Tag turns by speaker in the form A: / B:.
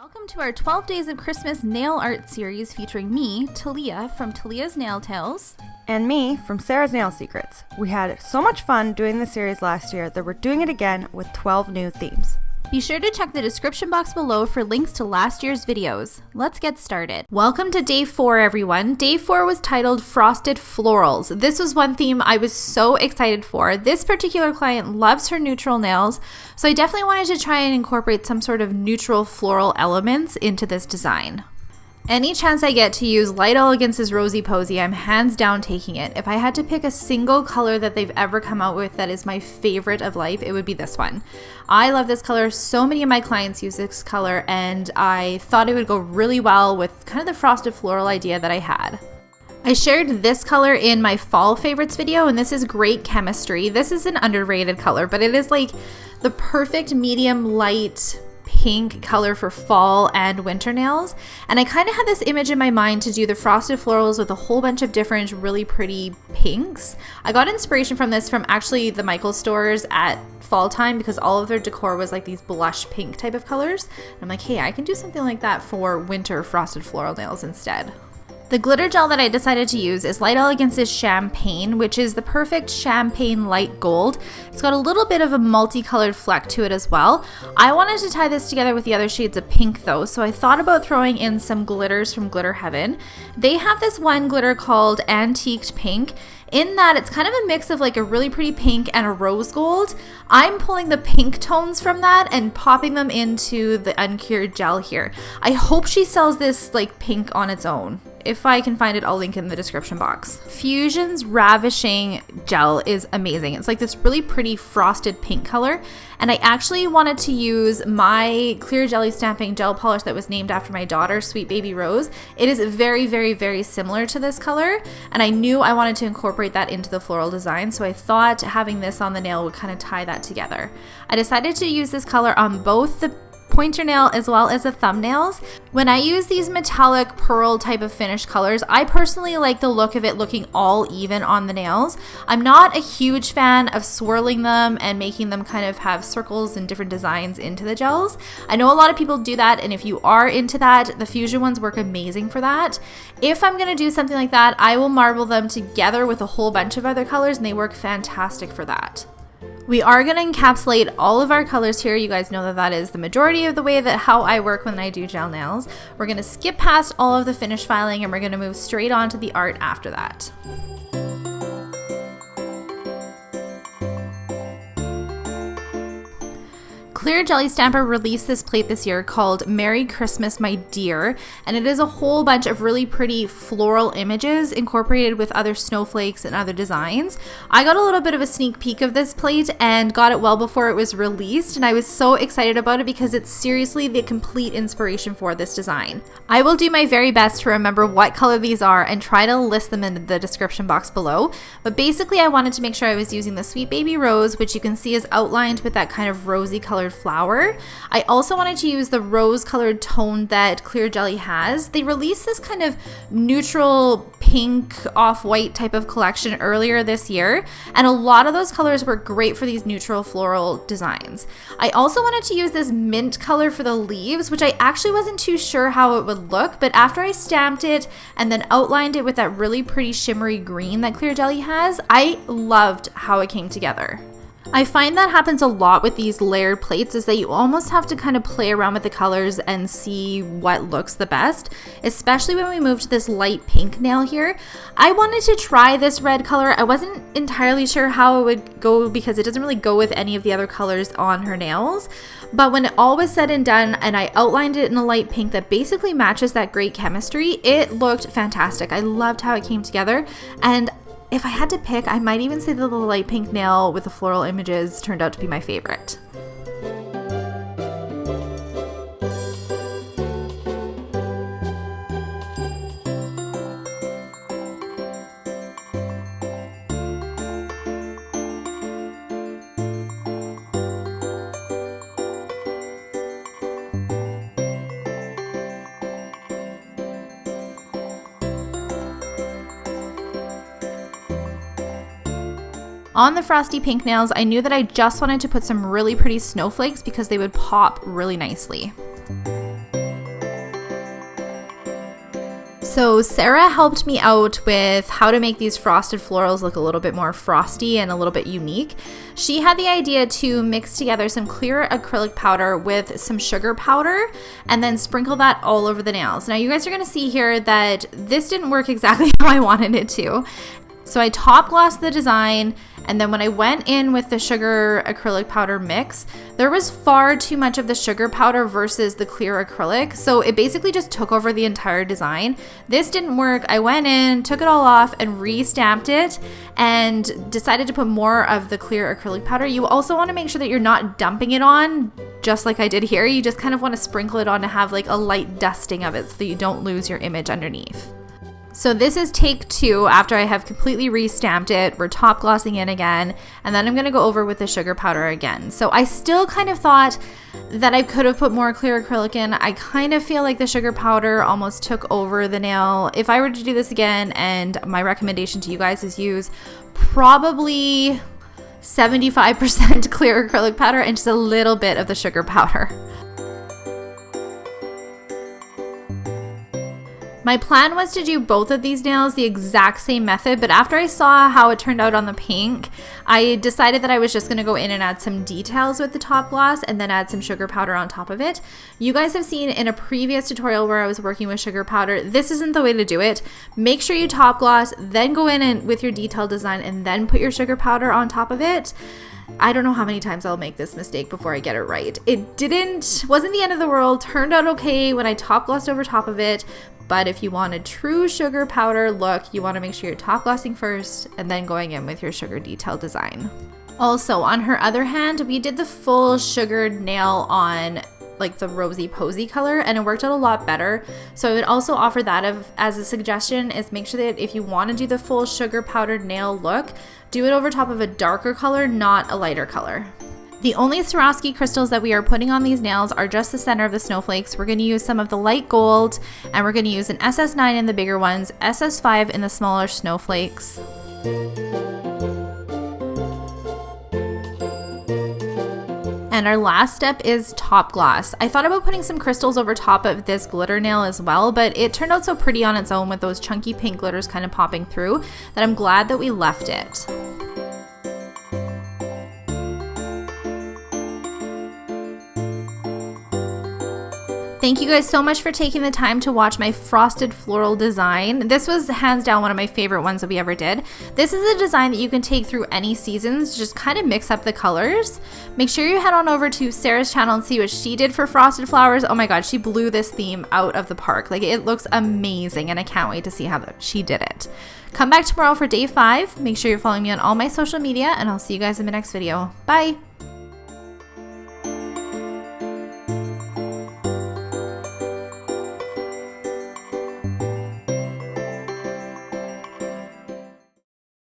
A: Welcome to our 12 Days of Christmas nail art series featuring me, Talia, from Talia's Nail Tales.
B: And me, from Sarah's Nail Secrets. We had so much fun doing the series last year that we're doing it again with 12 new themes.
A: Be sure to check the description box below for links to last year's videos. Let's get started. Welcome to Day 4, everyone. Day 4 was titled Frosted Florals. This was one theme I was so excited for. This particular client loves her neutral nails, so I definitely wanted to try and incorporate some sort of neutral floral elements into this design. Any chance I get to use Light Elegance's Rosy Posy, I'm hands down taking it. If I had to pick a single color that they've ever come out with that is my favorite of life, it would be this one. I love this color. So many of my clients use this color, and I thought it would go really well with kind of the frosted floral idea that I had. I shared this color in my fall favorites video, and this is Great Chemistry. This is an underrated color, but it is like the perfect medium light pink color for fall and winter nails. And I kind of had this image in my mind to do the frosted florals with a whole bunch of different really pretty pinks. I got inspiration from this from actually the Michaels stores at fall time because all of their decor was like these blush pink type of colors. And I'm like, hey, I can do something like that for winter frosted floral nails instead. The glitter gel that I decided to use is Light Elegance's Champagne, which is the perfect champagne light gold. It's got a little bit of a multicolored fleck to it as well. I wanted to tie this together with the other shades of pink though, so I thought about throwing in some glitters from Glitter Heaven. They have this one glitter called Antiqued Pink. In that, it's kind of a mix of like a really pretty pink and a rose gold. I'm pulling the pink tones from that and popping them into the uncured gel here. I hope she sells this like pink on its own. If I can find it, I'll link in the description box. Fusion's Ravishing Gel is amazing. It's like this really pretty frosted pink color. And I actually wanted to use my clear jelly stamping gel polish that was named after my daughter, Sweet Baby Rose. It is very, very, very similar to this color. And I knew I wanted to incorporate that into the floral design. So I thought having this on the nail would kind of tie that together. I decided to use this color on both the pointer nail as well as the thumbnails. When I use these metallic pearl type of finish colors, I personally like the look of it looking all even on the nails. I'm not a huge fan of swirling them and making them kind of have circles and different designs into the gels. I know a lot of people do that, and if you are into that, the Fusion ones work amazing for that. If I'm going to do something like that, I will marble them together with a whole bunch of other colors, and they work fantastic for that. We are going to encapsulate all of our colors here. You guys know that that is the majority of the way that how I work when I do gel nails. We're going to skip past all of the finish filing and we're going to move straight on to the art after that. Clear Jelly Stamper released this plate this year called Merry Christmas My Dear, and it is a whole bunch of really pretty floral images incorporated with other snowflakes and other designs. I got a little bit of a sneak peek of this plate and got it well before it was released, and I was so excited about it because it's seriously the complete inspiration for this design. I will do my very best to remember what color these are and try to list them in the description box below, but basically I wanted to make sure I was using the Sweet Baby Rose, which you can see is outlined with that kind of rosy colored flower. I also wanted to use the rose colored tone that Clear Jelly has. They released this kind of neutral pink off-white type of collection earlier this year, and a lot of those colors were great for these neutral floral designs. I also wanted to use this mint color for the leaves, which I actually wasn't too sure how it would look, but after I stamped it and then outlined it with that really pretty shimmery green that Clear Jelly has, I loved how it came together. I find that happens a lot with these layered plates is that you almost have to kind of play around with the colors and see what looks the best, especially when we move to this light pink nail here. I wanted to try this red color. I wasn't entirely sure how it would go because it doesn't really go with any of the other colors on her nails. But when it all was said and done and I outlined it in a light pink that basically matches that Great Chemistry, it looked fantastic. I loved how it came together, and if I had to pick, I might even say that the light pink nail with the floral images turned out to be my favorite. On the frosty pink nails, I knew that I just wanted to put some really pretty snowflakes because they would pop really nicely. So Sarah helped me out with how to make these frosted florals look a little bit more frosty and a little bit unique. She had the idea to mix together some clear acrylic powder with some sugar powder and then sprinkle that all over the nails. Now you guys are going to see here that this didn't work exactly how I wanted it to. So I top glossed the design, and then when I went in with the sugar acrylic powder mix, there was far too much of the sugar powder versus the clear acrylic. So it basically just took over the entire design. This didn't work. I went in, took it all off and re-stamped it and decided to put more of the clear acrylic powder. You also want to make sure that you're not dumping it on just like I did here. You just kind of want to sprinkle it on to have like a light dusting of it so that you don't lose your image underneath. So this is take 2 after I have completely re-stamped it. We're top glossing in again, and then I'm going to go over with the sugar powder again. So I still kind of thought that I could have put more clear acrylic in. I kind of feel like the sugar powder almost took over the nail. If I were to do this again, and my recommendation to you guys is use probably 75% clear acrylic powder and just a little bit of the sugar powder. My plan was to do both of these nails the exact same method, but after I saw how it turned out on the pink, I decided that I was just going to go in and add some details with the top gloss and then add some sugar powder on top of it. You guys have seen in a previous tutorial where I was working with sugar powder, this isn't the way to do it. Make sure you top gloss, then go in and with your detailed design and then put your sugar powder on top of it. I don't know how many times I'll make this mistake before I get it right. It wasn't the end of the world, turned out okay when I top glossed over top of it, but if you want a true sugar powder look, you want to make sure you're top glossing first and then going in with your sugar detail design. Also, on her other hand, we did the full sugared nail on like the rosy posy color and it worked out a lot better. So I would also offer that as a suggestion is make sure that if you want to do the full sugar powdered nail look, do it over top of a darker color, not a lighter color. The only Swarovski crystals that we are putting on these nails are just the center of the snowflakes. We're going to use some of the light gold and we're going to use an SS9 in the bigger ones, SS5 in the smaller snowflakes. And our last step is top gloss. I thought about putting some crystals over top of this glitter nail as well, but it turned out so pretty on its own with those chunky pink glitters kind of popping through that I'm glad that we left it. Thank you guys so much for taking the time to watch my frosted floral design. This was hands down one of my favorite ones that we ever did. This is a design that you can take through any seasons, just kind of mix up the colors. Make sure you head on over to Sarah's channel and see what she did for frosted flowers. Oh my god, she blew this theme out of the park. Like, it looks amazing and I can't wait to see how she did it. Come back tomorrow for day 5. Make sure you're following me on all my social media and I'll see you guys in my next video. Bye!